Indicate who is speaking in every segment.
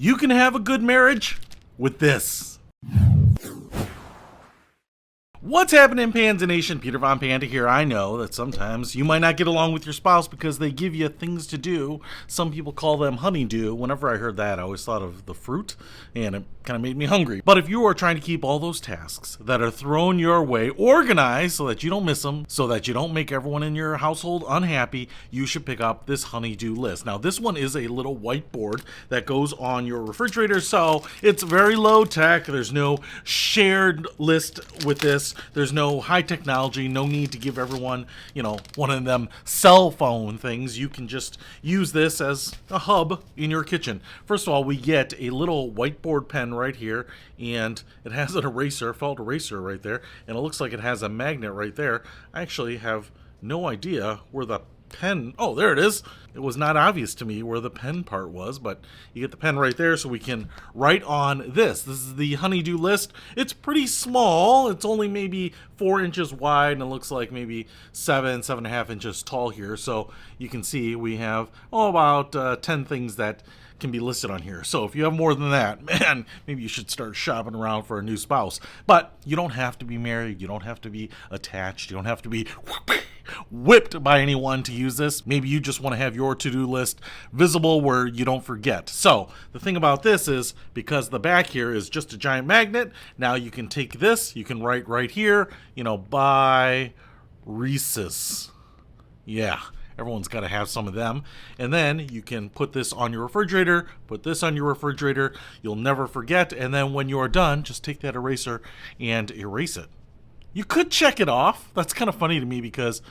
Speaker 1: You can have a good marriage with this. What's happening, Panda Nation? Peter Von Panda here. I know that sometimes you might not get along with your spouse because they give you things to do. Some people call them honeydew. Whenever I heard that, I always thought of the fruit, and it kind of made me hungry. But if you are trying to keep all those tasks that are thrown your way organized so that you don't miss them, so that you don't make everyone in your household unhappy, you should pick up this honeydew list. Now, this one is a little whiteboard that goes on your refrigerator, so it's very low tech. There's no shared list with this. There's no high technology, no need to give everyone, one of them cell phone things. You can just use this as a hub in your kitchen. First of all, we get a little whiteboard pen right here, and it has an eraser, felt eraser right there, and it looks like it has a magnet right there. I actually have no idea where the pen, oh, there it is. It was not obvious to me where the pen part was, but you get the pen right there so we can write on this. This is the honeydew list. It's pretty small. It's only maybe 4 inches wide, and it looks like maybe 7.5 inches tall here. So you can see we have, about 10 things that can be listed on here. So if you have more than that, man, maybe you should start shopping around for a new spouse. But you don't have to be married. You don't have to be attached. You don't have to be whipped by anyone to use this. Maybe you just want to have your to-do list visible where you don't forget. So the thing about this is, because the back here is just a giant magnet, now you can take this, you can write right here, by Reese's. Yeah. Everyone's got to have some of them. And then you can put this on your refrigerator, put this on your refrigerator. You'll never forget. And then when you are done, just take that eraser and erase it. You could check it off. That's kind of funny to me because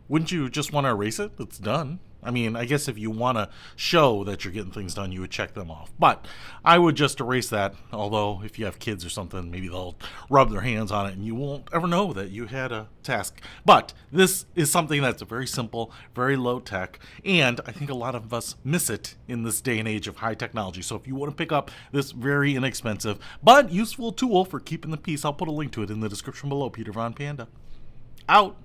Speaker 1: wouldn't you just want to erase it? It's done. I mean, I guess if you want to show that you're getting things done, you would check them off. But I would just erase that, although if you have kids or something, maybe they'll rub their hands on it and you won't ever know that you had a task. But this is something that's very simple, very low tech, and I think a lot of us miss it in this day and age of high technology. So if you want to pick up this very inexpensive but useful tool for keeping the peace, I'll put a link to it in the description below. Peter Von Panda. Out.